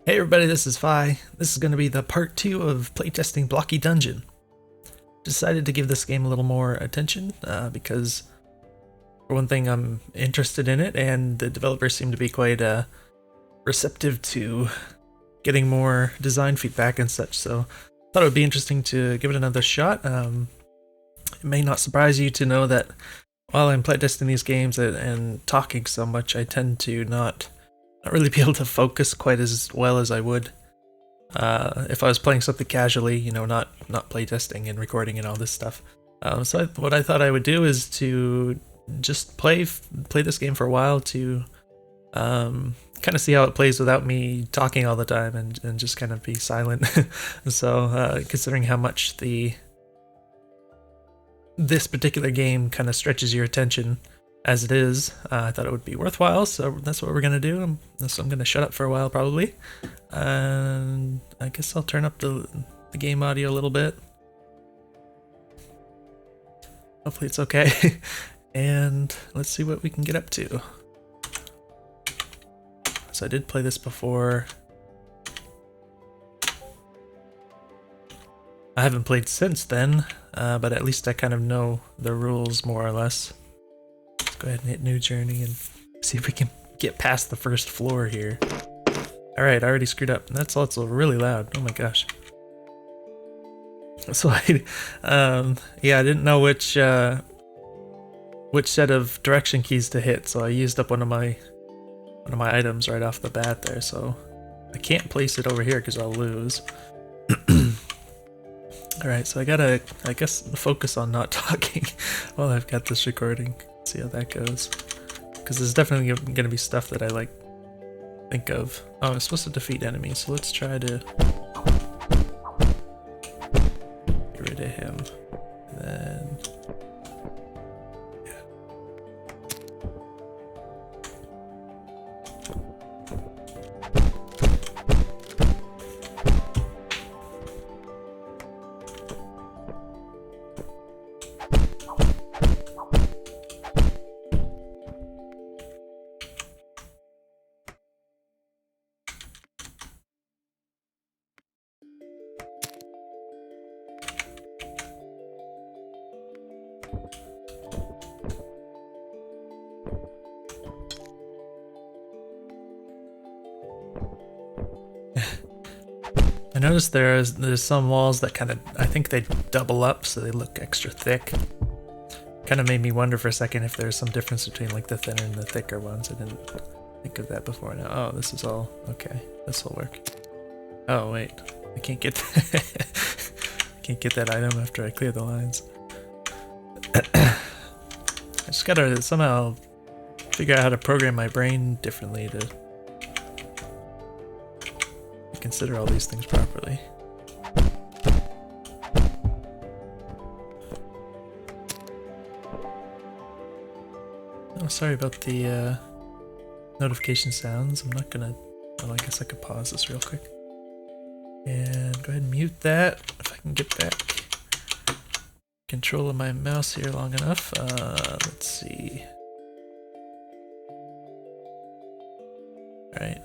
Hey everybody, this is Fi. This is going to be the part 2 of playtesting Blocky Dungeon. Decided to give this game a little more attention because, for one thing, I'm interested in it, and the developers seem to be quite receptive to getting more design feedback and such, so I thought it would be interesting to give it another shot. It may not surprise you to know that while I'm playtesting these games and talking so much, I tend to not really be able to focus quite as well as I would if I was playing something casually, not playtesting and recording and all this stuff. What I thought I would do is to just play this game for a while to kind of see how it plays without me talking all the time and just kind of be silent. So considering how much this particular game kind of stretches your attention as it is, I thought it would be worthwhile, so that's what we're gonna do. So I'm gonna shut up for a while probably, and I guess I'll turn up the game audio a little bit. Hopefully it's okay, and let's see what we can get up to. So I did play this before. I haven't played since then, but at least I kind of know the rules more or less. Let's go ahead and hit new journey and see if we can get past the first floor here. Alright, I already screwed up. That's also really loud. Oh my gosh. So yeah, I didn't know which set of direction keys to hit, so I used up one of my items right off the bat there, so I can't place it over here because I'll lose. Alright, so I gotta, I guess, focus on not talking while I've got this recording. See how that goes. Because there's definitely gonna be stuff that I think of. Oh, I'm supposed to defeat enemies, so let's try to get rid of him. And then I noticed there's some walls that kind of, I think they double up so they look extra thick. Kind of made me wonder for a second if there's some difference between like the thinner and the thicker ones. I didn't think of that before. Now, oh, this is all okay. This will work. Oh wait, I can't get I can't get that item after I clear the lines. I just gotta somehow figure out how to program my brain differently to consider all these things properly. Oh, sorry about the notification sounds. I'm not gonna. Well, I guess I could pause this real quick and go ahead and mute that if I can get back control of my mouse here long enough. Let's see. All right.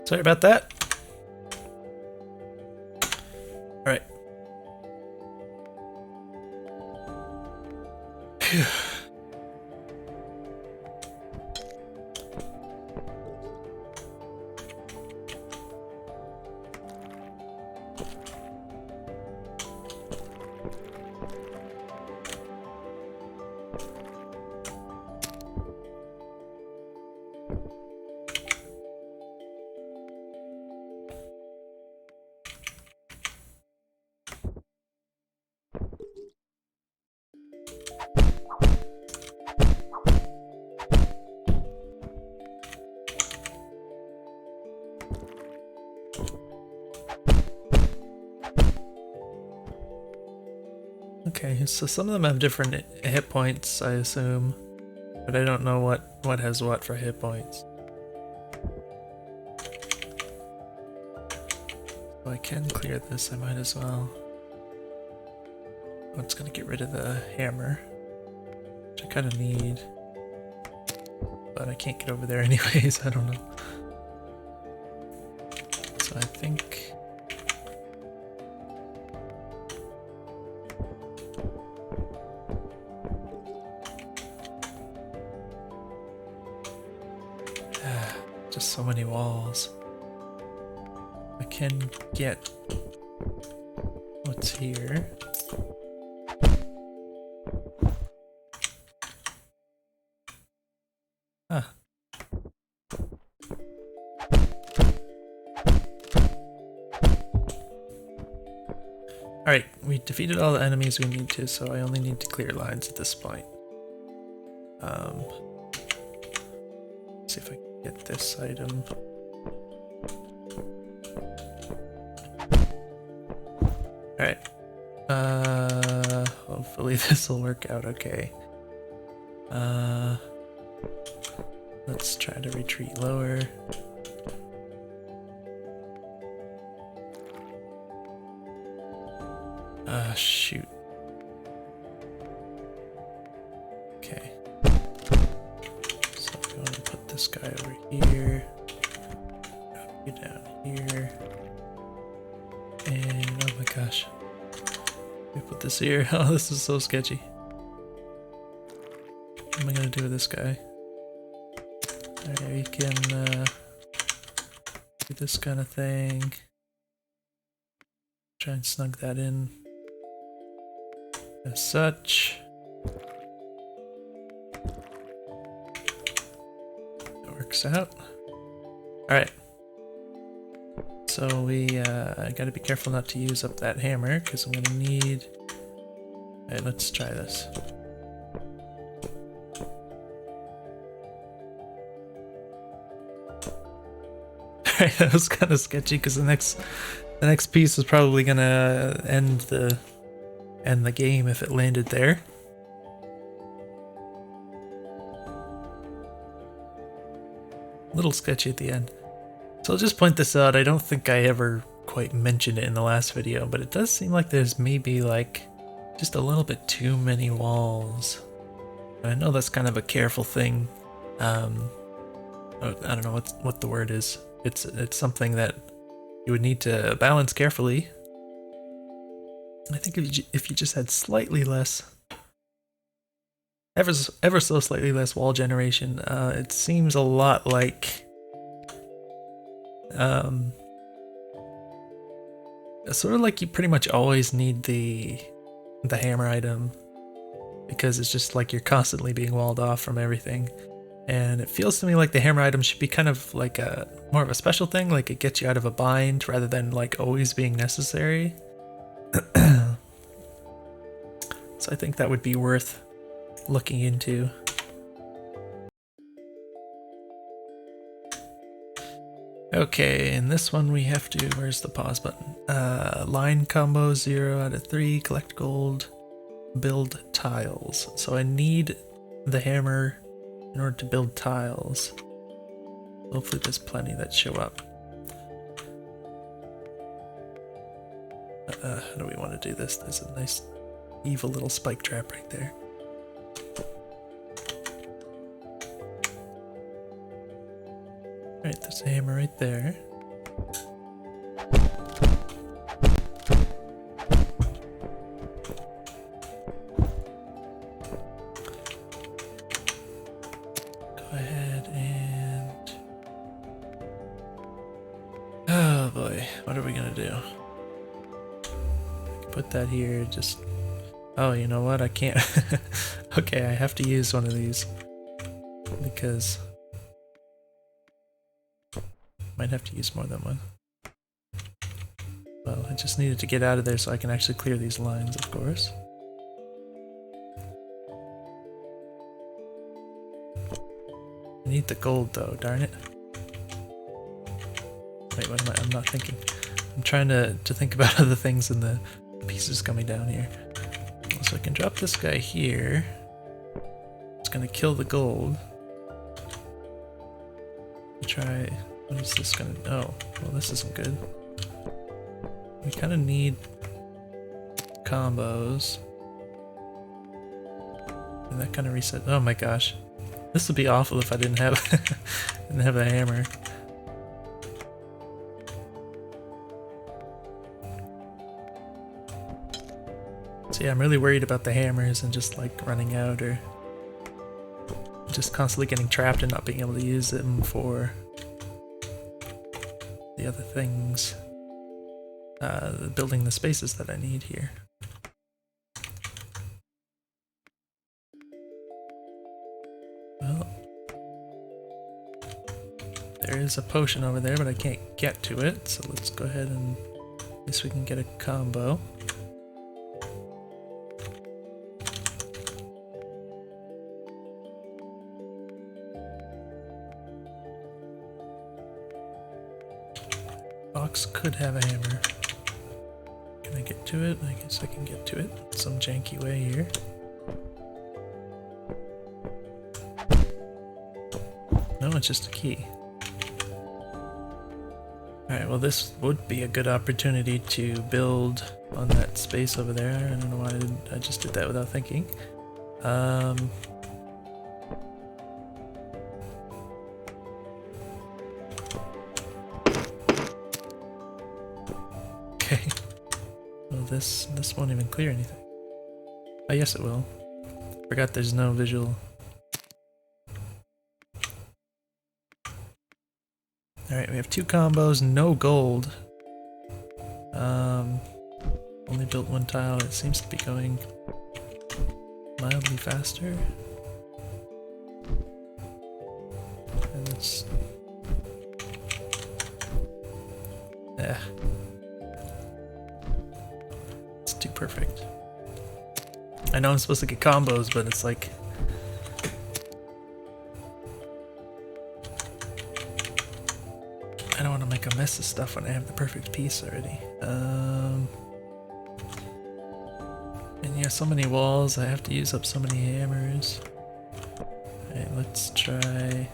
Sorry about that. All right. Phew. Okay, so some of them have different hit points, I assume, but I don't know what has what for hit points. So I can clear this, I might as well. I'm just gonna get rid of the hammer, which I kind of need, but I can't get over there anyways, I don't know. So I think... just so many walls. I can get what's here. Huh. Alright, we defeated all the enemies we need to, so I only need to clear lines at this point. See if I can get this item. Alright. Hopefully this will work out okay. Let's try to retreat lower. Shoot. Okay. So I'm going to put this guy over here. Drop you down here. And oh my gosh. We put this here. Oh, this is so sketchy. What am I gonna do with this guy? Alright, we can do this kind of thing. Try and snug that in as such. That works out. Alright. So we gotta be careful not to use up that hammer, because I'm gonna need... Alright, let's try this. Alright, that was kind of sketchy, because the next piece is probably gonna end the game if it landed there. A little sketchy at the end. So I'll just point this out. I don't think I ever quite mentioned it in the last video, but it does seem like there's maybe like just a little bit too many walls. And I know that's kind of a careful thing. I don't know what the word is. It's something that you would need to balance carefully. I think if you just had slightly less, ever so slightly less wall generation, it seems a lot like sort of like you pretty much always need the hammer item, because it's just like you're constantly being walled off from everything. And it feels to me like the hammer item should be kind of like more of a special thing, like it gets you out of a bind rather than like always being necessary. So I think that would be worth looking into. Okay, in this one we have to, where's the pause button? Line combo 0 out of 3, collect gold, build tiles. So I need the hammer in order to build tiles. Hopefully there's plenty that show up. How do we want to do this? There's a nice evil little spike trap right there. Alright, there's a hammer right there. Go ahead and... Oh boy, what are we gonna do? I can put that here, just... Oh, you know what? I can't... Okay, I have to use one of these. Because... Might have to use more than one. Well, I just needed to get out of there so I can actually clear these lines, of course. I need the gold though, darn it. Wait, what am I? I'm not thinking. I'm trying to think about other things than the pieces coming down here. Let's So I can drop this guy here. It's gonna kill the gold. Try. What is this gonna? Oh, well, this isn't good. We kind of need combos. And that kind of reset. Oh my gosh, this would be awful if I didn't have didn't have a hammer. So yeah, I'm really worried about the hammers and just like running out or just constantly getting trapped and not being able to use them for the other things. Building the spaces that I need here. Well, there is a potion over there, but I can't get to it, so let's go ahead and at least we can get a combo. Box could have a hammer. Can I get to it? I guess I can get to it some janky way here. No, it's just a key. Alright, well this would be a good opportunity to build on that space over there. I don't know why I just did that without thinking. Okay. Well, this won't even clear anything. Oh, yes it will. Forgot there's no visual. Alright, we have 2 combos, no gold. Only built 1 tile. It seems to be going mildly faster. And it's... yeah. It's too perfect. I know I'm supposed to get combos, but it's like... I don't want to make a mess of stuff when I have the perfect piece already. And yeah, so many walls, I have to use up so many hammers. Alright, let's try...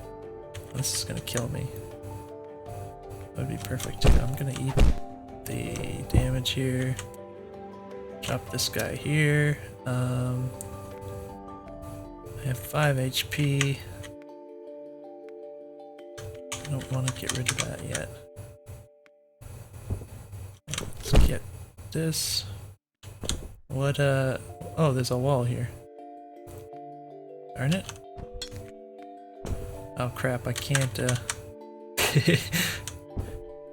this is gonna kill me. That would be perfect too. I'm gonna eat the damage here. Drop this guy here. I have 5 HP. I don't want to get rid of that yet. Let's get this. What, oh, there's a wall here. Darn it. Oh crap, I can't,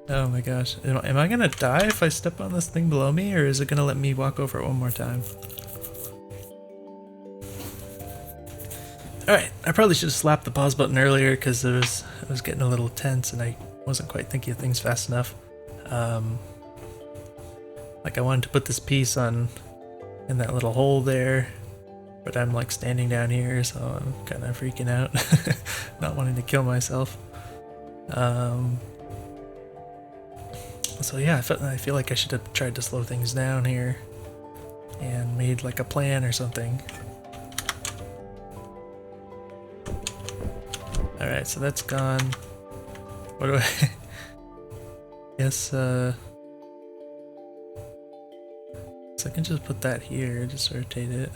oh my gosh. Am I gonna die if I step on this thing below me, or is it gonna let me walk over it one more time? Alright, I probably should have slapped the pause button earlier because I was getting a little tense and I wasn't quite thinking of things fast enough. Like I wanted to put this piece on in that little hole there, but I'm like standing down here, so I'm kind of freaking out, not wanting to kill myself. So yeah, I feel like I should have tried to slow things down here and made like a plan or something. Alright, so that's gone. What do I... Yes, so I can just put that here, just rotate it.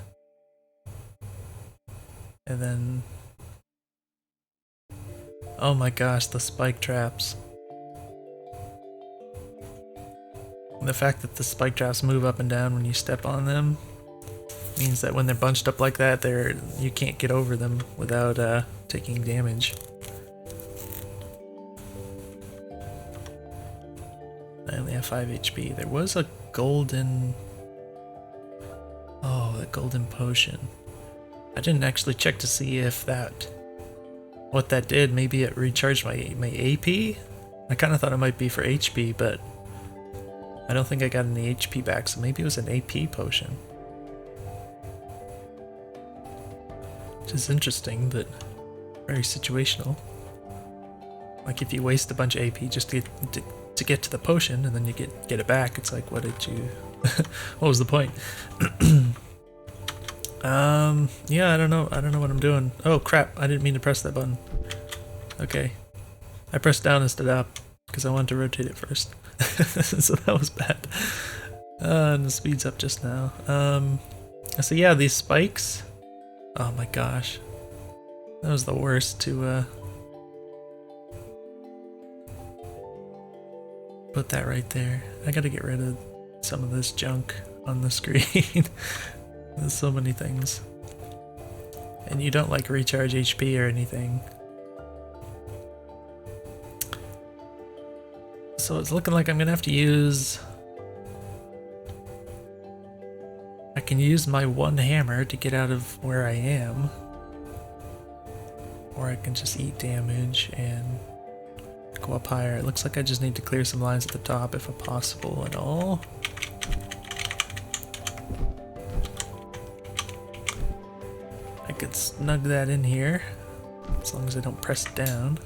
And then... oh my gosh, the spike traps. The fact that the spike traps move up and down when you step on them means that when they're bunched up like that, you can't get over them without taking damage. I only have 5 HP. There was a golden... oh, the golden potion. I didn't actually check to see if what that did. Maybe it recharged my AP? I kind of thought it might be for HP, but I don't think I got any HP back, so maybe it was an AP potion. Which is interesting, but very situational. Like if you waste a bunch of AP just to get to the potion and then you get it back, it's like, what did you... what was the point? Yeah, I don't know what I'm doing. Oh crap, I didn't mean to press that button. Okay. I pressed down instead of up because I wanted to rotate it first. So that was bad. And the speed's up just now. So yeah, these spikes. Oh my gosh. That was the worst to put that right there. I gotta get rid of some of this junk on the screen. There's so many things. And you don't like recharge HP or anything. So it's looking like I'm gonna have to use... I can use my one hammer to get out of where I am. Or I can just eat damage and go up higher. It looks like I just need to clear some lines at the top if possible at all. I could snug that in here, as long as I don't press down.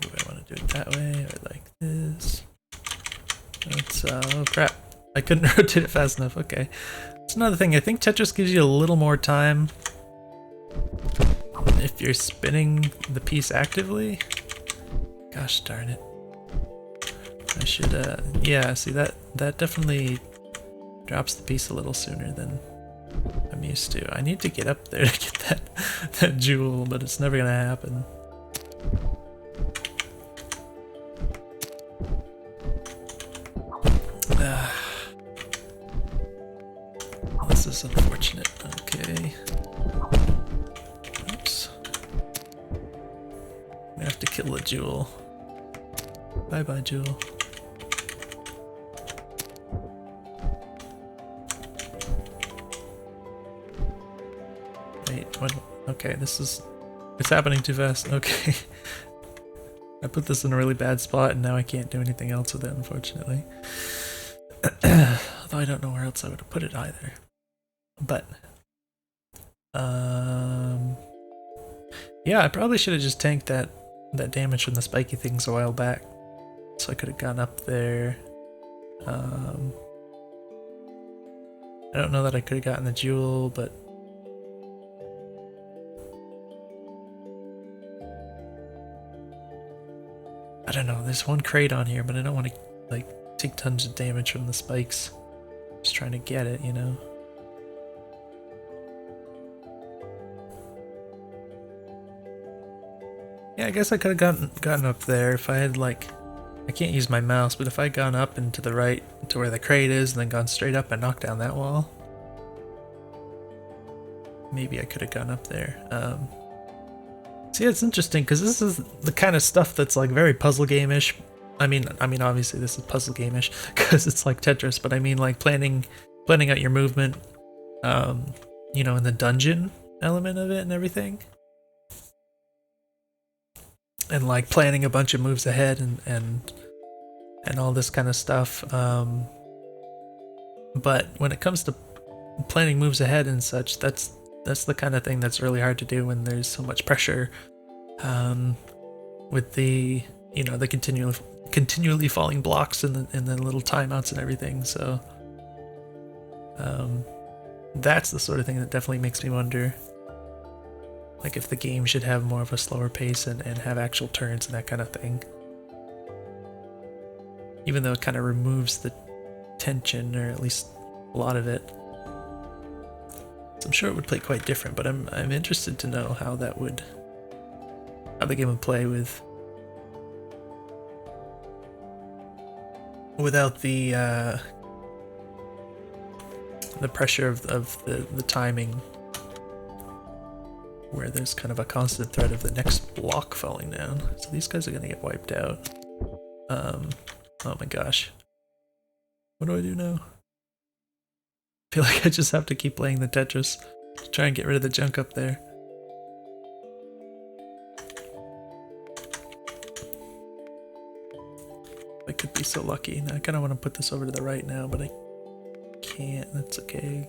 Do I want to do it that way or like this? That's, oh crap. I couldn't rotate it fast enough. Okay. That's another thing. I think Tetris gives you a little more time if you're spinning the piece actively. Gosh darn it. I should, yeah, see that definitely drops the piece a little sooner than I'm used to. I need to get up there to get that jewel, but it's never gonna happen. This is unfortunate. Okay. Oops. I have to kill the jewel. Bye bye, jewel. Wait, what? Okay, it's happening too fast. Okay. I put this in a really bad spot and now I can't do anything else with it, unfortunately. Although I don't know where else I would have put it either. But, yeah, I probably should have just tanked that damage from the spiky things a while back. So I could have gone up there. I don't know that I could have gotten the jewel, but... I don't know, there's one crate on here, but I don't want to, like, take tons of damage from the spikes. Just trying to get it, you know? Yeah, I guess I could have gotten up there if I had, like... I can't use my mouse, but if I had gone up and to the right to where the crate is and then gone straight up and knocked down that wall, maybe I could have gone up there. See, it's interesting because this is the kind of stuff that's like very puzzle game-ish. I mean, obviously this is puzzle game-ish because it's like Tetris, but I mean like planning out your movement, you know, in the dungeon element of it and everything. And like planning a bunch of moves ahead and all this kind of stuff. But when it comes to planning moves ahead and such, that's the kind of thing that's really hard to do when there's so much pressure, with the, you know, the continually falling blocks and the little timeouts and everything. So that's the sort of thing that definitely makes me wonder, like, if the game should have more of a slower pace and have actual turns and that kind of thing. Even though it kind of removes the tension, or at least a lot of it. So I'm sure it would play quite different, but I'm interested to know how the game would play without the pressure of the timing, where there's kind of a constant threat of the next block falling down. So these guys are gonna get wiped out. Oh my gosh. What do I do now? I feel like I just have to keep playing the Tetris to try and get rid of the junk up there. I could be so lucky. Now I kind of want to put this over to the right now, but I can't. That's okay.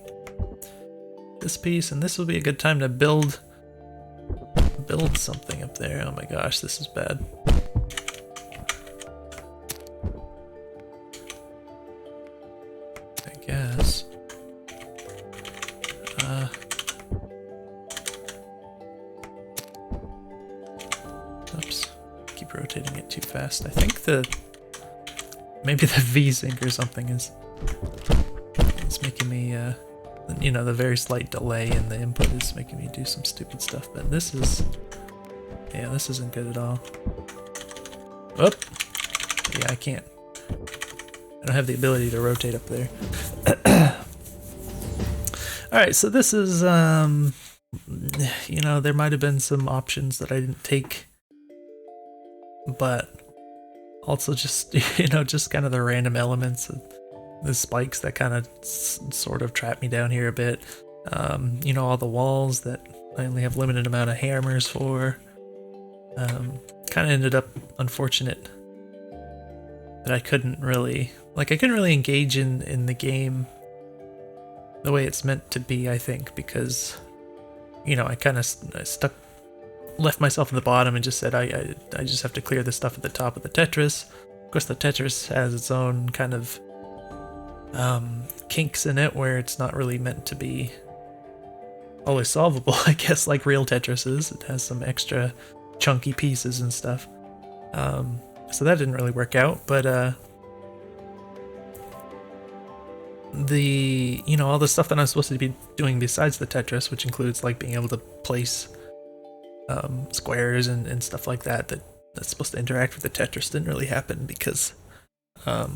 This piece, and this will be a good time to build something up there. Oh my gosh, this is bad. too fast. I think maybe the V-Sync or something is making me, you know, the very slight delay in the input is making me do some stupid stuff, but this isn't good at all. Whoop! Yeah, I can't. I don't have the ability to rotate up there. Alright, so this is, you know, there might have been some options that I didn't take, but also just, you know, just kind of the random elements of the spikes that kind of sort of trap me down here a bit. You know, all the walls that I only have limited amount of hammers for. Kind of ended up unfortunate that I couldn't really engage in the game the way it's meant to be, I think, because, you know, I kind of left myself at the bottom and just said I just have to clear the stuff at the top of the Tetris. Of course, the Tetris has its own kind of kinks in it where it's not really meant to be always solvable, I guess, like real Tetris is. It has some extra chunky pieces and stuff. So that didn't really work out, but you know, all the stuff that I'm supposed to be doing besides the Tetris, which includes like being able to place squares and stuff like that's supposed to interact with the Tetris, didn't really happen because I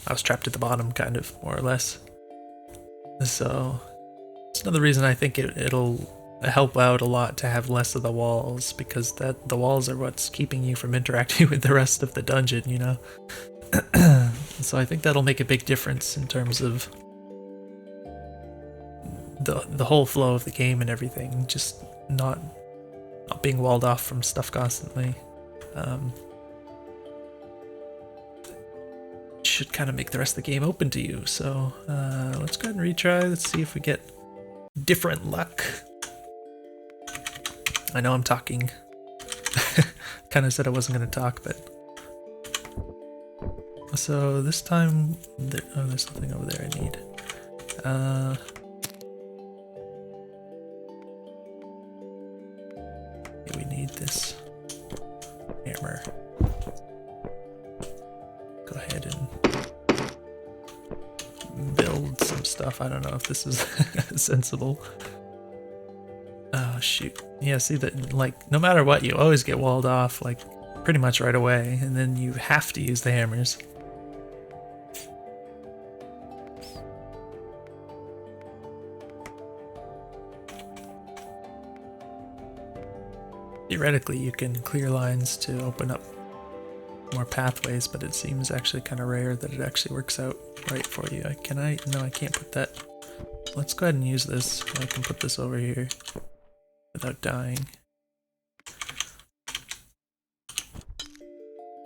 was trapped at the bottom, kind of, more or less. So it's another reason I think it'll help out a lot to have less of the walls, because the walls are what's keeping you from interacting with the rest of the dungeon, you know. So I think that'll make a big difference in terms of the whole flow of the game and everything, just not being walled off from stuff constantly. Should kind of make the rest of the game open to you. So let's go ahead and retry. Let's see if we get different luck. I know I'm talking. Kind of said I wasn't going to talk, but so this time there's something over there I need. We need this hammer. Go ahead and build some stuff. I don't know if this is sensible. Oh shoot. Yeah, see that, like, no matter what, you always get walled off, like, pretty much right away, and then you have to use the hammers. Theoretically, you can clear lines to open up more pathways, but it seems actually kind of rare that it actually works out right for you. No, I can't put that. Let's go ahead and use this. I can put this over here without dying.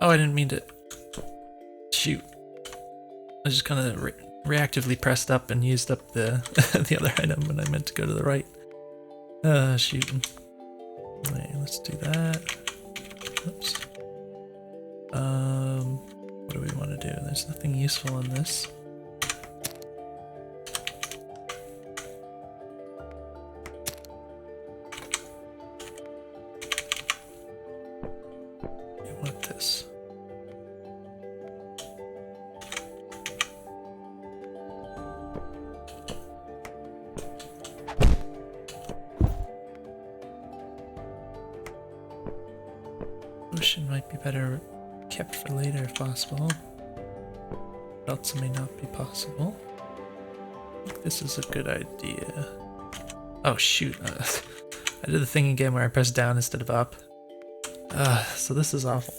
Oh, I didn't mean to. Shoot. I just kind of reactively pressed up and used up the the other item when I meant to go to the right. Shoot. Wait, let's do that. Oops. What do we want to do? There's nothing useful in this. I want this. Potion might be better kept for later if possible. But also may not be possible. I think this is a good idea. Oh shoot. I did the thing again where I pressed down instead of up. So this is awful.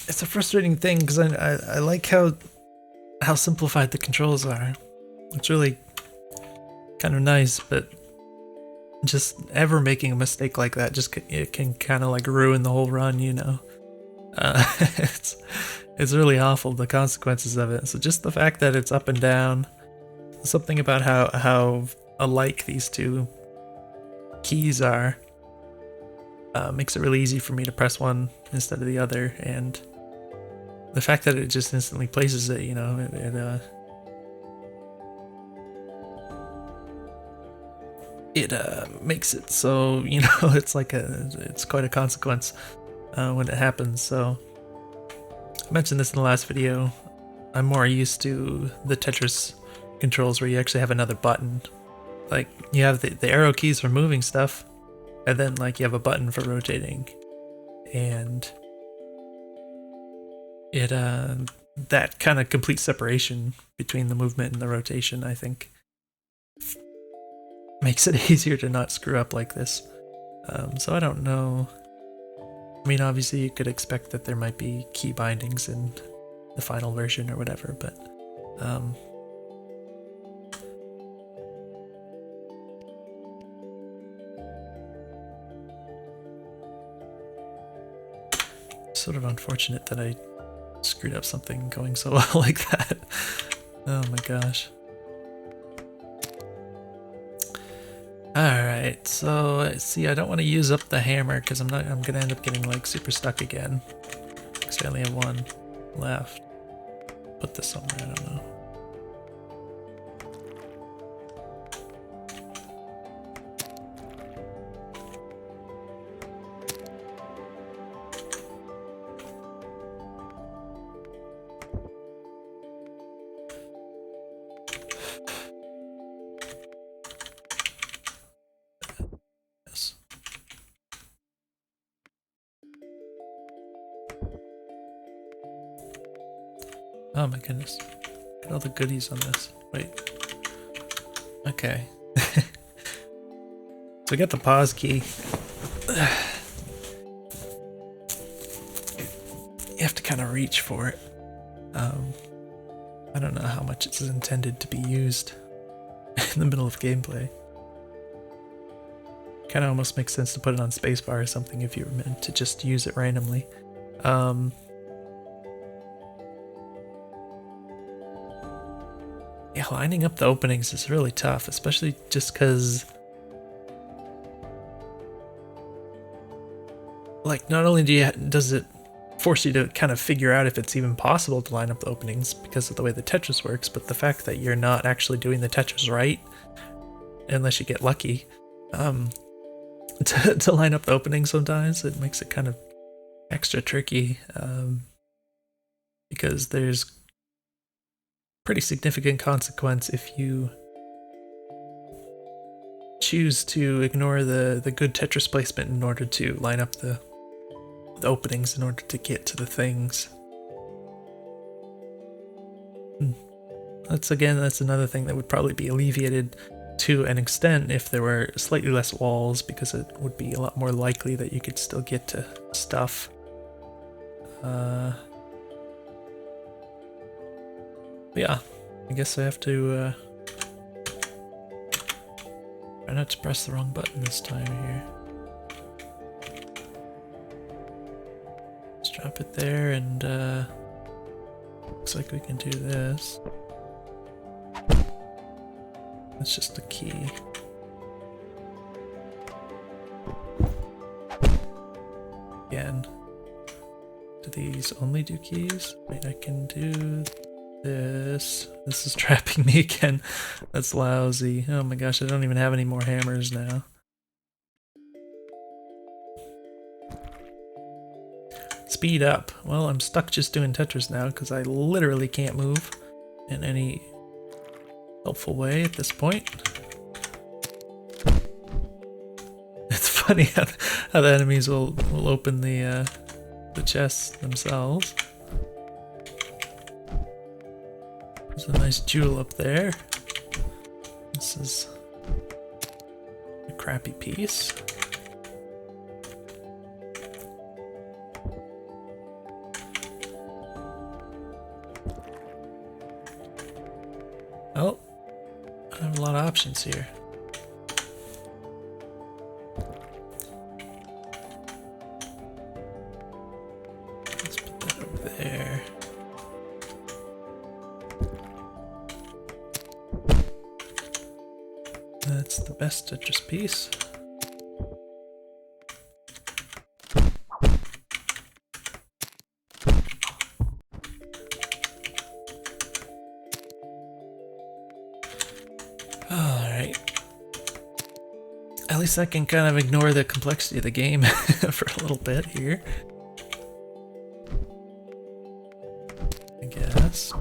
It's a frustrating thing because I like how simplified the controls are. It's really kind of nice, but just ever making a mistake like that it can kind of like ruin the whole run, you know. It's really awful, the consequences of it. So just the fact that it's up and down, something about how alike these two keys are, makes it really easy for me to press one instead of the other, and the fact that it just instantly places it, you know, it makes it so, you know, it's quite a consequence when it happens. So I mentioned this in the last video. I'm more used to the Tetris controls where you actually have another button. Like you have the arrow keys for moving stuff, and then like you have a button for rotating, and it that kind of complete separation between the movement and the rotation, I think, makes it easier to not screw up like this. So I don't know. I mean, obviously you could expect that there might be key bindings in the final version or whatever, but sort of unfortunate that I screwed up something going so well like that. Oh my gosh. Alright, so see, I don't want to use up the hammer because I'm gonna end up getting like super stuck again. Because I only have one left. Put this somewhere, I don't know. Yes. Oh my goodness. Look at all the goodies on this. Wait. Okay. So we got the pause key. You have to kind of reach for it. I don't know how much it's intended to be used in the middle of gameplay. Kind of almost makes sense to put it on spacebar or something if you were meant to just use it randomly. Yeah, lining up the openings is really tough, especially just because, like, not only does it force you to kind of figure out if it's even possible to line up the openings because of the way the Tetris works, but the fact that you're not actually doing the Tetris right, unless you get lucky, to line up the openings sometimes, it makes it kind of extra tricky, because there's pretty significant consequence if you choose to ignore the good Tetris placement in order to line up the openings in order to get to the things. That's another thing that would probably be alleviated to an extent if there were slightly less walls, because it would be a lot more likely that you could still get to stuff. Yeah, I guess I have to try not to press the wrong button this time here. Let's drop it there, and looks like we can do this. That's just the key. Again, do these only do keys? Wait, I can do this. This is trapping me again. That's lousy. Oh my gosh, I don't even have any more hammers now. Speed up. Well, I'm stuck just doing Tetris now because I literally can't move in any helpful way at this point. It's funny how the enemies will open the chests themselves. There's a nice jewel up there. This is a crappy piece. Oh, I have a lot of options here. Let's put that over there. That's the best Tetris piece. Alright. at least I can kind of ignore the complexity of the game for a little bit here. I guess.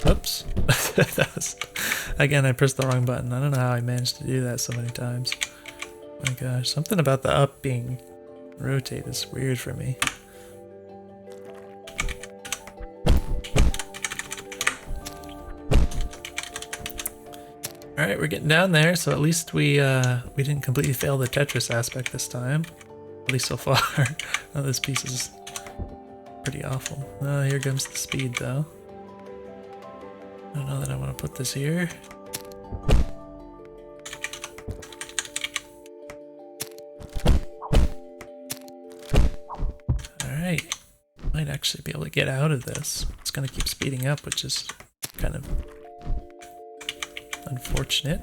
Oops. That was, again, I pressed the wrong button. I don't know how I managed to do that so many times. My gosh, something about the up being rotate is weird for me. Alright, we're getting down there, so at least we didn't completely fail the Tetris aspect this time. At least so far. Oh, this piece is pretty awful. Oh, here comes the speed though. I don't know that I want to put this here. Alright. Might actually be able to get out of this. It's going to keep speeding up, which is kind of unfortunate.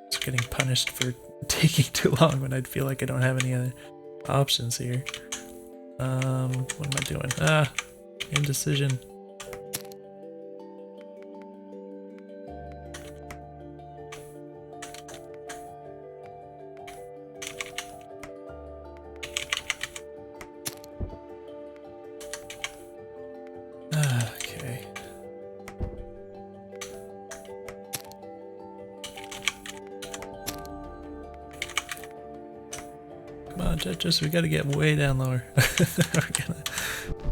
It's getting punished for taking too long when I'd feel like I don't have any other options here. What am I doing? Ah, indecision. Okay. Come on, Tetris, we gotta get way down lower. We're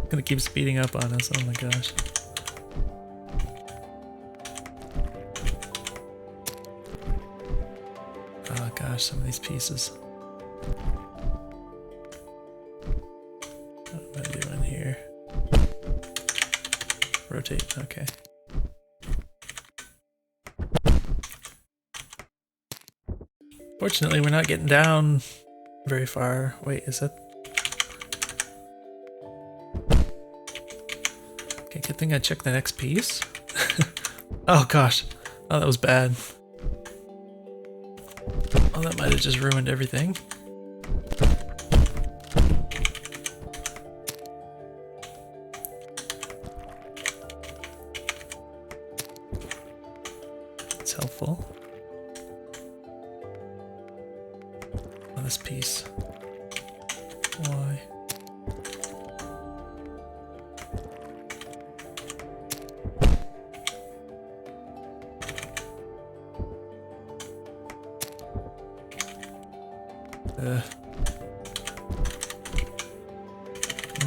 gonna keep speeding up on us. Oh my gosh. Oh gosh, some of these pieces. What am I doing here? Rotate, okay. Fortunately, we're not getting down very far. Wait, is that... Okay, good thing I checked the next piece. Oh gosh. Oh, that was bad. Oh, that might have just ruined everything. It's helpful. Oh, this piece. Why?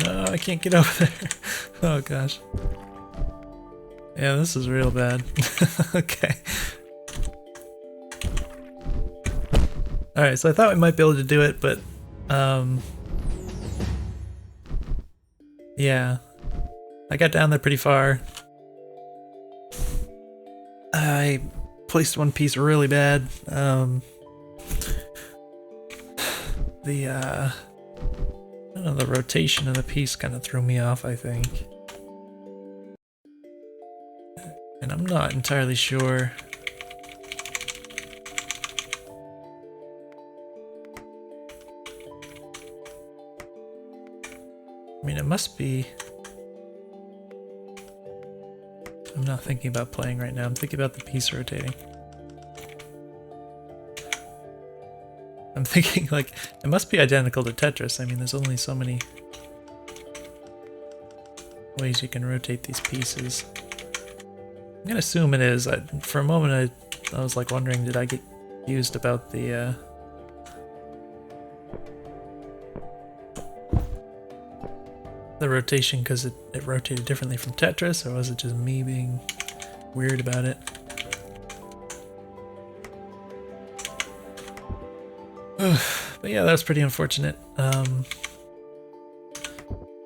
No, I can't get over there. Oh gosh. Yeah, this is real bad. Okay. Alright, so I thought we might be able to do it, but yeah. I got down there pretty far. I placed one piece really bad. I don't know, the rotation of the piece kind of threw me off, I think. And I'm not entirely sure. I mean, it must be... I'm not thinking about playing right now, I'm thinking about the piece rotating. I'm thinking, like, it must be identical to Tetris. I mean, there's only so many ways you can rotate these pieces. I'm gonna assume it is. For a moment, I was like wondering, did I get confused about the rotation because it rotated differently from Tetris, or was it just me being weird about it? But yeah, that was pretty unfortunate.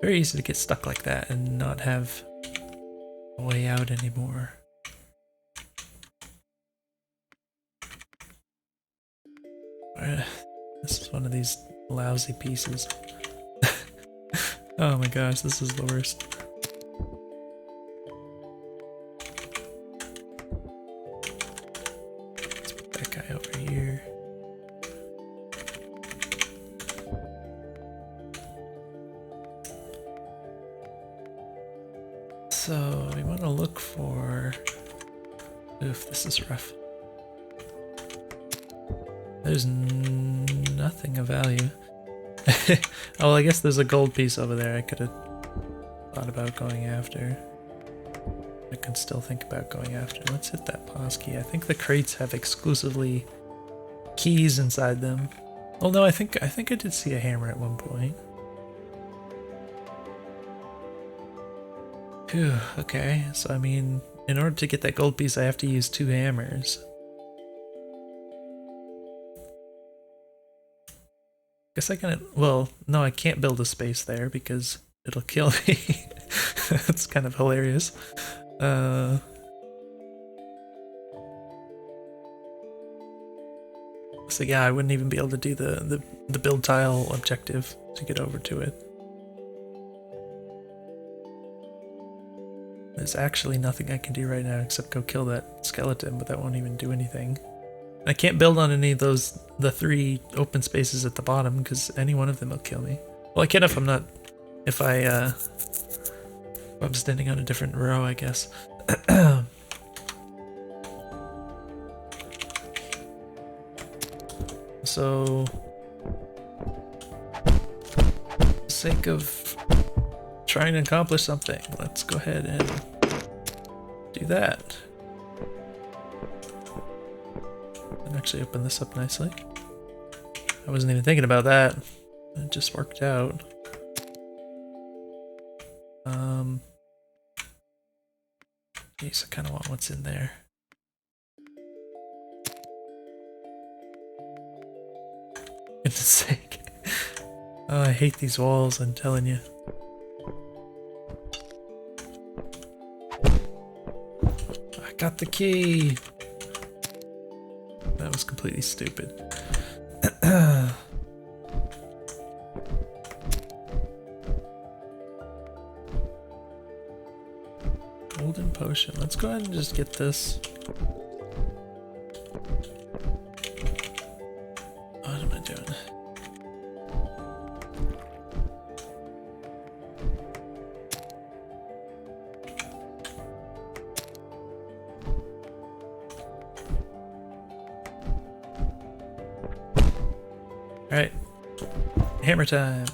Very easy to get stuck like that and not have a way out anymore. This is one of these lousy pieces. Oh my gosh, this is the worst. Let's put that guy over here. So we want to look for Oof, this is rough. There's nothing of value. Oh, well, I guess there's a gold piece over there I could have thought about going after. I can still think about going after. Let's hit that pause key. I think the crates have exclusively keys inside them. Well, no, I think I did see a hammer at one point. Phew, okay, so I mean, in order to get that gold piece, I have to use 2 hammers. Guess I can, well, no, I can't build a space there because it'll kill me. That's kind of hilarious. So yeah, I wouldn't even be able to do the build tile objective to get over to it. There's actually nothing I can do right now except go kill that skeleton, but that won't even do anything. I can't build on any of those, the 3 open spaces at the bottom, because any one of them will kill me. Well, I can if I'm not, if I'm standing on a different row, I guess. So, for the sake of trying to accomplish something, let's go ahead and do that. And actually open this up nicely. I wasn't even thinking about that. It just worked out. Geez, I kind of want what's in there. Goodness sake. Oh, I hate these walls, I'm telling you. I got the key! That was completely stupid. Golden potion. Let's go ahead and just get this. What am I doing? Alright. Hammer time.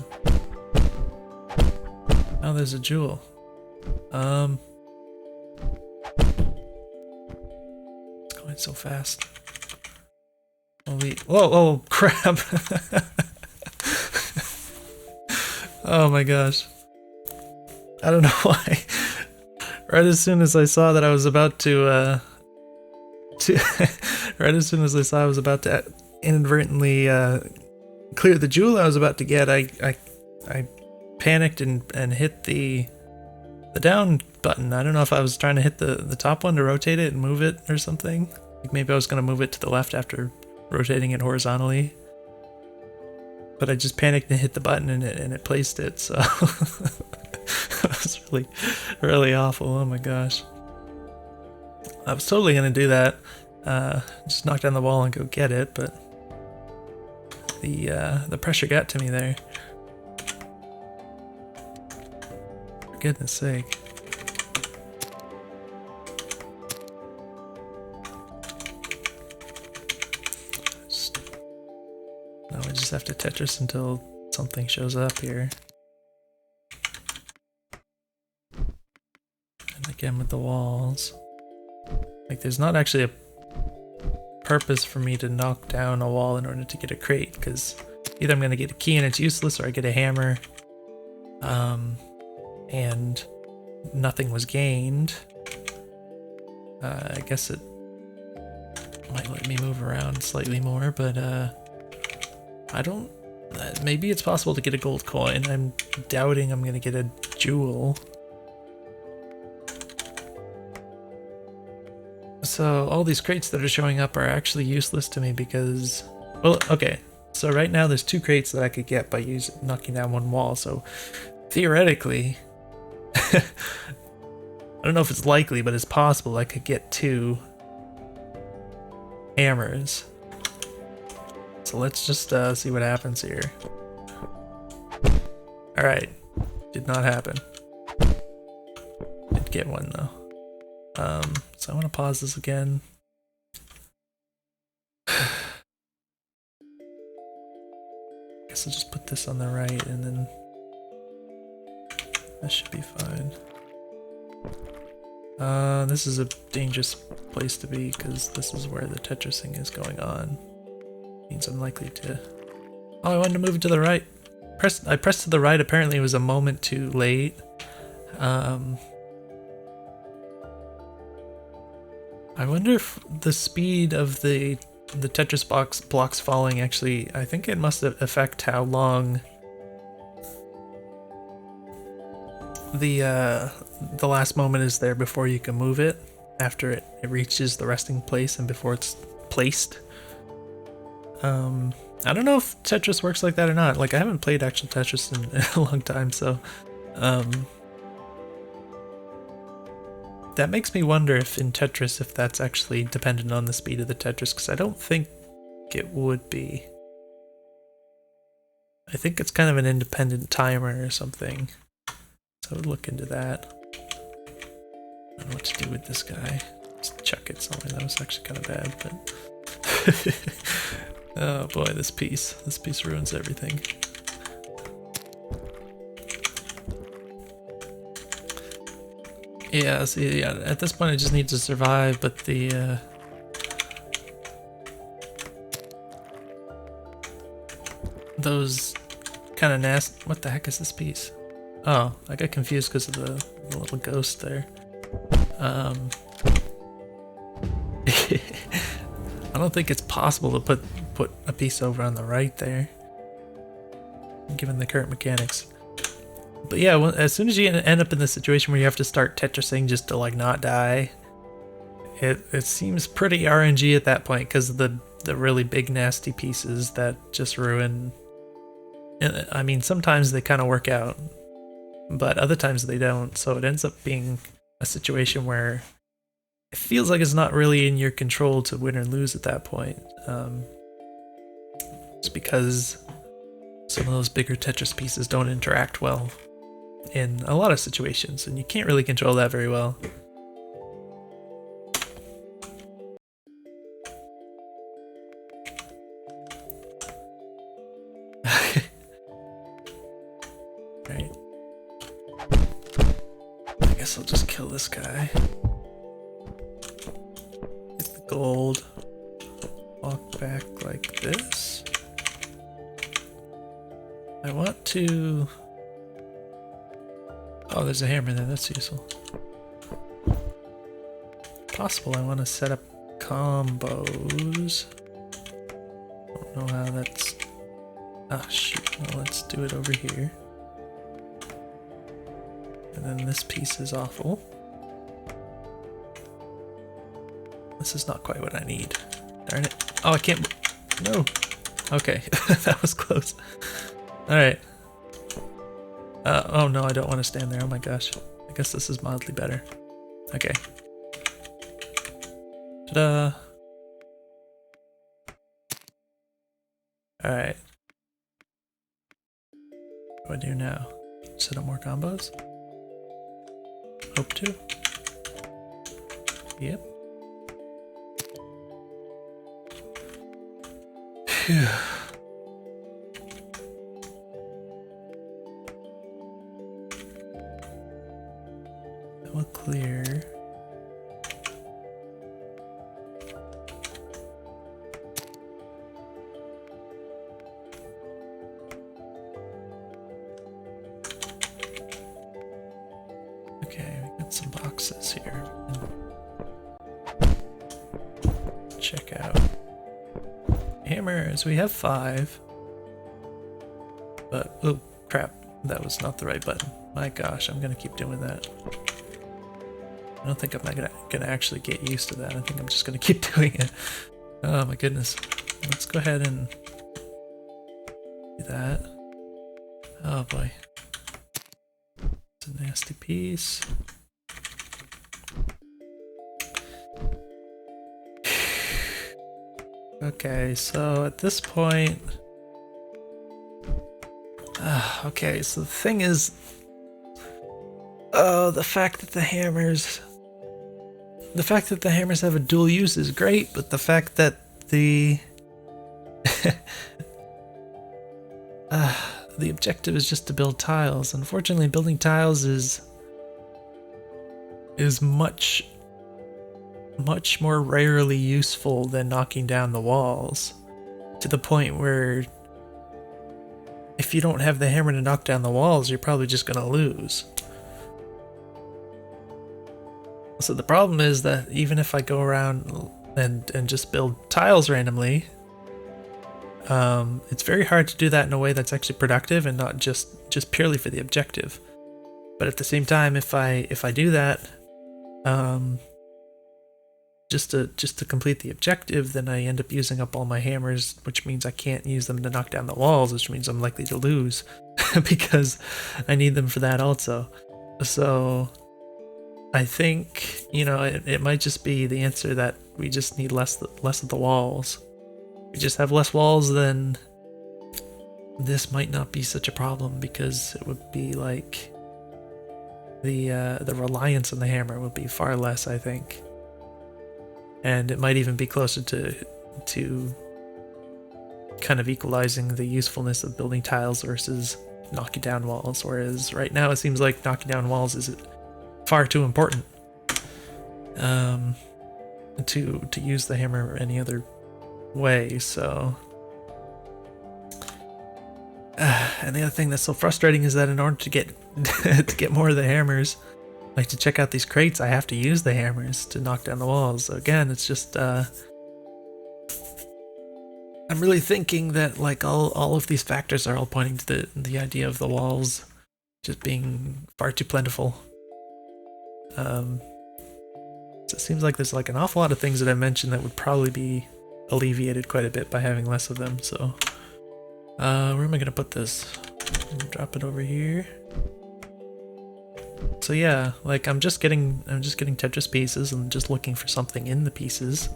Oh, there's a jewel. It's going so fast. Whoa, oh crap. Oh my gosh. I don't know why. Right as soon as I saw that I was about to right as soon as I saw I was about to inadvertently clear the jewel I was about to get, I panicked and hit the down button. I don't know if I was trying to hit the top one to rotate it and move it or something. Like maybe I was going to move it to the left after rotating it horizontally. But I just panicked and hit the button and it placed it, so that was really awful. Oh my gosh. I was totally going to do that. Just knock down the wall and go get it, but the pressure got to me there. For goodness sake. Now I just have to Tetris until something shows up here. And again with the walls. Like there's not actually a purpose for me to knock down a wall in order to get a crate, because either I'm going to get a key and it's useless, or I get a hammer and nothing was gained. I guess it might let me move around slightly more, but I don't... maybe it's possible to get a gold coin. I'm doubting I'm going to get a jewel. So all these crates that are showing up are actually useless to me because... well, okay. So right now there's 2 crates that I could get by knocking down one wall. So theoretically... I don't know if it's likely, but it's possible I could get 2 hammers. So let's just see what happens here. Alright. Did not happen. Did get one though. So I want to pause this again. Guess I'll just put this on the right and then that should be fine. This is a dangerous place to be because this is where the Tetrising is going on. Means I'm likely to... Oh, I wanted to move it to the right. I pressed to the right, apparently it was a moment too late. I wonder if the speed of the Tetris blocks falling actually, I think it must affect how long the last moment is there before you can move it, after it reaches the resting place and before it's placed. I don't know if Tetris works like that or not. Like, I haven't played actual Tetris in a long time, so that makes me wonder if in Tetris if that's actually dependent on the speed of the Tetris, because I don't think it would be. I think it's kind of an independent timer or something. So I would look into that. I don't know what to do with this guy. Just chuck it somewhere. That was actually kind of bad, but oh boy, this piece ruins everything. Yeah, see, yeah, at this point I just need to survive, but the those kind of nasty... What the heck is this piece? Oh, I got confused because of the little ghost there. I don't think it's possible to put a piece over on the right there, given the current mechanics. But yeah, as soon as you end up in the situation where you have to start Tetrising just to like not die, it seems pretty RNG at that point because of the really big nasty pieces that just ruin. I mean, sometimes they kind of work out, but other times they don't. So it ends up being a situation where it feels like it's not really in your control to win or lose at that point. It's because some of those bigger Tetris pieces don't interact well in a lot of situations, and you can't really control that very well. Right. I guess I'll just kill this guy. Get the gold. Walk back like this. I want to... Oh, there's a hammer there, that's useful. Possible I want to set up combos. Don't know how that's... Ah, shoot. Well, let's do it over here. And then this piece is awful. This is not quite what I need. Darn it. Oh, I can't... No. Okay, that was close. Alright. Oh no, I don't want to stand there. Oh my gosh. I guess this is mildly better. Okay. Ta-da! Alright. What do I do now? Set up more combos? Hope to. Yep. Phew. That will clear. Okay, we got some boxes here. Check out. Hammers, we have 5. But, oh crap, that was not the right button. My gosh, I'm gonna keep doing that. I don't think I'm not gonna actually get used to that. I think I'm just gonna keep doing it. Oh my goodness. Let's go ahead and do that. Oh boy. It's a nasty piece. Okay, so at this point... okay, so the thing is... Oh, the fact that the hammers the fact that the hammers have a dual use is great, but the fact that the the objective is just to build tiles. Unfortunately, building tiles is much more rarely useful than knocking down the walls, to the point where if you don't have the hammer to knock down the walls, you're probably just gonna lose. So the problem is that even if I go around and just build tiles randomly, it's very hard to do that in a way that's actually productive and not just purely for the objective. But at the same time, if I do that, just to complete the objective, then I end up using up all my hammers, which means I can't use them to knock down the walls, which means I'm likely to lose because I need them for that also. So I think, you know, it might just be the answer that we just need less of the walls. If we just have less walls, then this might not be such a problem, because it would be like the reliance on the hammer would be far less, I think. And it might even be closer to kind of equalizing the usefulness of building tiles versus knocking down walls, whereas right now it seems like knocking down walls is far too important to use the hammer any other way. So and the other thing that's so frustrating is that in order to get to get more of the hammers, like to check out these crates, I have to use the hammers to knock down the walls. So again, it's just I'm really thinking that like all of these factors are all pointing to the idea of the walls just being far too plentiful. So it seems like there's like an awful lot of things that I mentioned that would probably be alleviated quite a bit by having less of them. So where am I gonna put this? Drop it over here. So yeah, like I'm just getting Tetris pieces and just looking for something in the pieces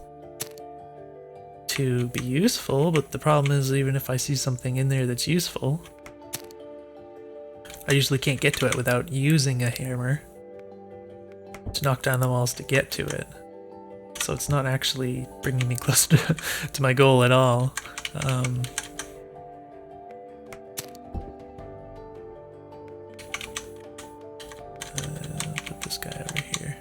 to be useful, but the problem is even if I see something in there that's useful, I usually can't get to it without using a hammer to knock down the walls to get to it. So it's not actually bringing me closer to my goal at all. Put this guy over here.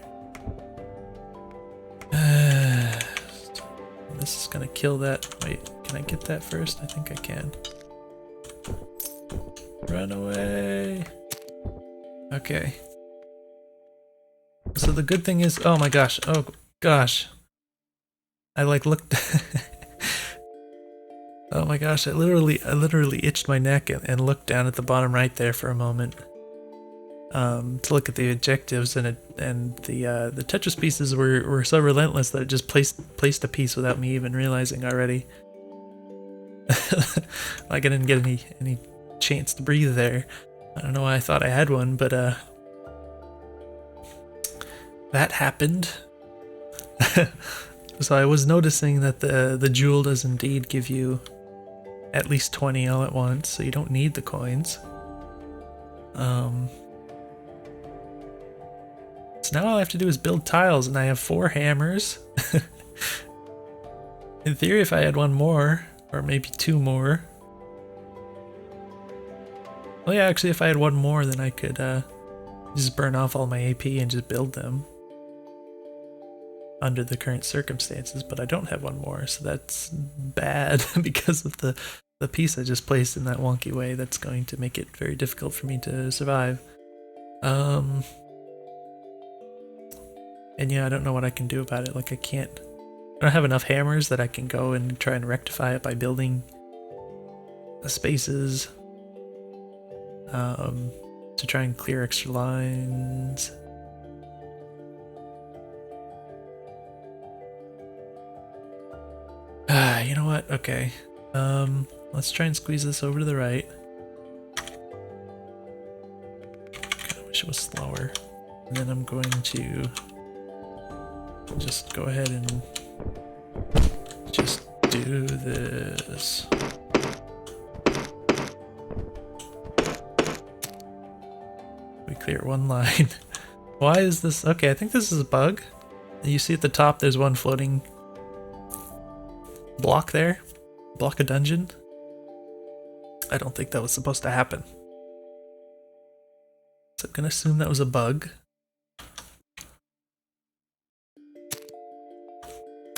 This is gonna kill that. Wait, can I get that first? I think I can. Run away. Okay. So the good thing is, oh my gosh, oh gosh. I like looked oh my gosh, I literally itched my neck and looked down at the bottom right there for a moment. To look at the objectives, and the Tetris pieces were so relentless that it just placed a piece without me even realizing already. Like I didn't get any chance to breathe there. I don't know why I thought I had one, but that happened. So I was noticing that the jewel does indeed give you at least 20 all at once, so you don't need the coins. So now all I have to do is build tiles, and I have 4 hammers. In theory, if I had one more, or maybe 2 more. Oh yeah, actually if I had one more, then I could just burn off all my AP and just build them under the current circumstances, but I don't have one more, so that's bad because of the piece I just placed in that wonky way. That's going to make it very difficult for me to survive. And yeah, I don't know what I can do about it. Like I don't have enough hammers that I can go and try and rectify it by building spaces to try and clear extra lines. You know what? Okay. Let's try and squeeze this over to the right. Kinda wish it was slower. And then I'm going to just go ahead and just do this. We clear one line. Why is this? Okay, I think this is a bug. You see at the top there's one floating block there. Blocky Dungeon. I don't think that was supposed to happen. So I'm gonna assume that was a bug.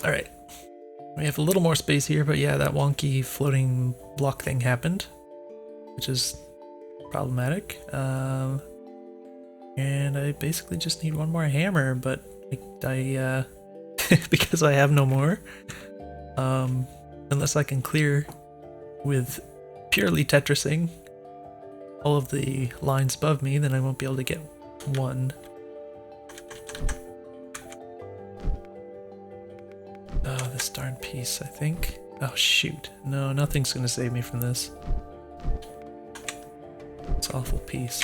Alright. We have a little more space here, but yeah, that wonky floating block thing happened, which is problematic. And I basically just need one more hammer, but I because I have no more, unless I can clear with purely Tetrising all of the lines above me, then I won't be able to get one. Oh, this darn piece, I think. Oh, shoot. No, nothing's gonna save me from this. It's an awful piece.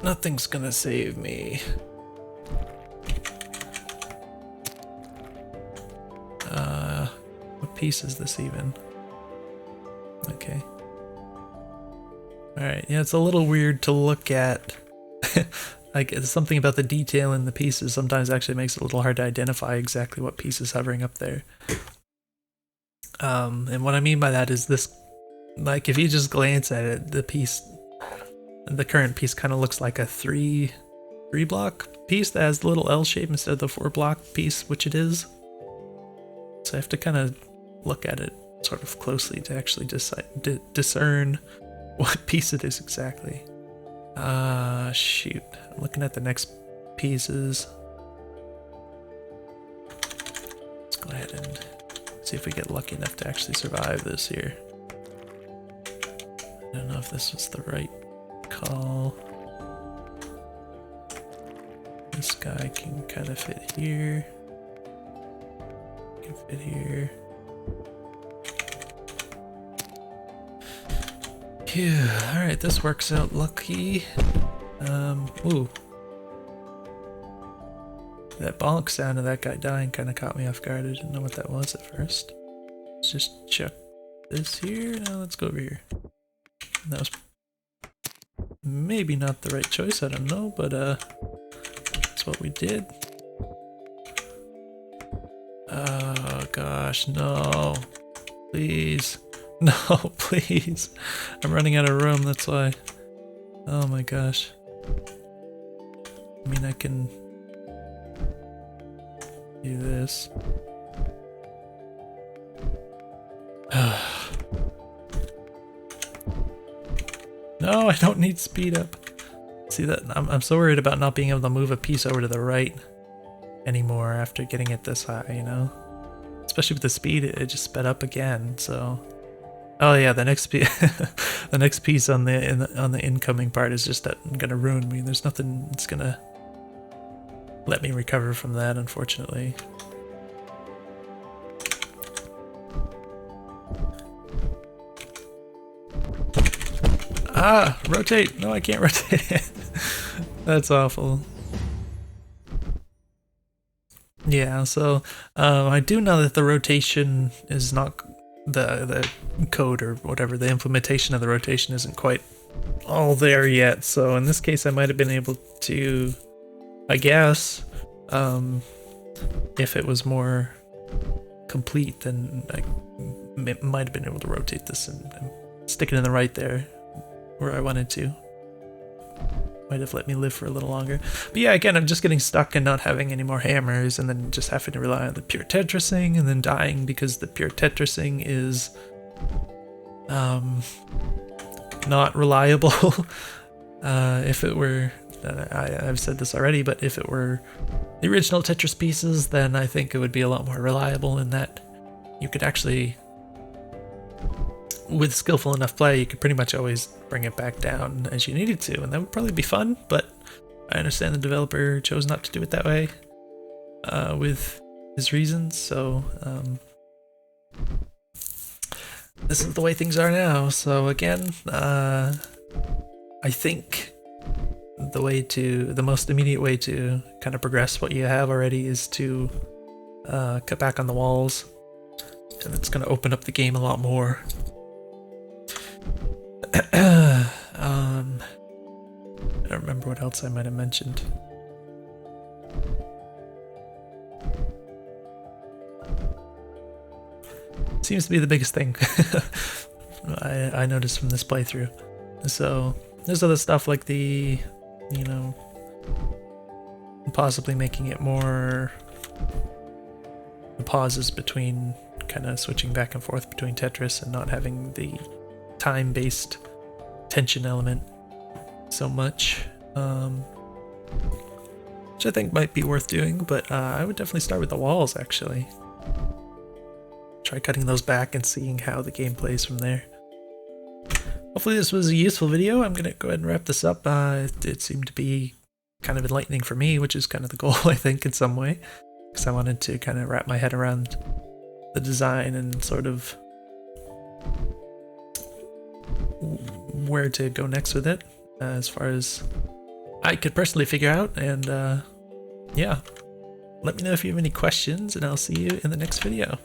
Nothing's gonna save me. What piece is this even? Okay. Alright, yeah, it's a little weird to look at. Like, something about the detail in the pieces sometimes actually makes it a little hard to identify exactly what piece is hovering up there. And what I mean by that is this, like, if you just glance at it, the current piece kind of looks like a three block piece that has the little L shape instead of the 4 block piece, which it is. So I have to kind of look at it sort of closely to actually discern what piece it is exactly. Shoot. I'm looking at the next pieces. Let's go ahead and see if we get lucky enough to actually survive this here. I don't know if this was the right call. This guy can kind of fit here. Can fit here. Phew, alright, this works out lucky. Ooh. That bonk sound of that guy dying kind of caught me off guard. I didn't know what that was at first. Let's just check this here. Now let's go over here. That was maybe not the right choice, I don't know, but that's what we did. Oh gosh, no. Please. No, please. I'm running out of room, that's why. Oh my gosh. I mean, I can do this. No, I don't need speed up. See that? I'm so worried about not being able to move a piece over to the right anymore after getting it this high, you know? Especially with the speed, it just sped up again, so... Oh yeah, the next the next piece on the incoming part is just gonna ruin me. There's nothing that's gonna let me recover from that, unfortunately. Ah, rotate! No, I can't rotate it. That's awful. Yeah, so I do know that the rotation is not the code or whatever, the implementation of the rotation isn't quite all there yet. So in this case, I might have been able to, I guess, if it was more complete, then I might have been able to rotate this and stick it in the right there where I wanted to. Might have let me live for a little longer. But yeah, again, I'm just getting stuck and not having any more hammers, and then just having to rely on the pure Tetrising, and then dying because the pure Tetrising is not reliable. If it were, I've said this already, but if it were the original Tetris pieces, then I think it would be a lot more reliable in that you could actually, with skillful enough play, you could pretty much always bring it back down as you needed to, and that would probably be fun, but I understand the developer chose not to do it that way with his reasons, so this is the way things are now. So again, I think the most immediate way to kind of progress what you have already is to cut back on the walls, and it's going to open up the game a lot more. I don't remember what else I might have mentioned. Seems to be the biggest thing I noticed from this playthrough. So there's other stuff like the, you know, possibly making it more the pauses between kind of switching back and forth between Tetris and not having the time-based tension element so much, which I think might be worth doing, but I would definitely start with the walls actually. Try cutting those back and seeing how the game plays from there. Hopefully this was a useful video. I'm gonna go ahead and wrap this up. It seemed to be kind of enlightening for me, which is kind of the goal, I think, in some way, because I wanted to kind of wrap my head around the design and sort of where to go next with it, as far as I could personally figure out. And yeah, let me know if you have any questions, and I'll see you in the next video.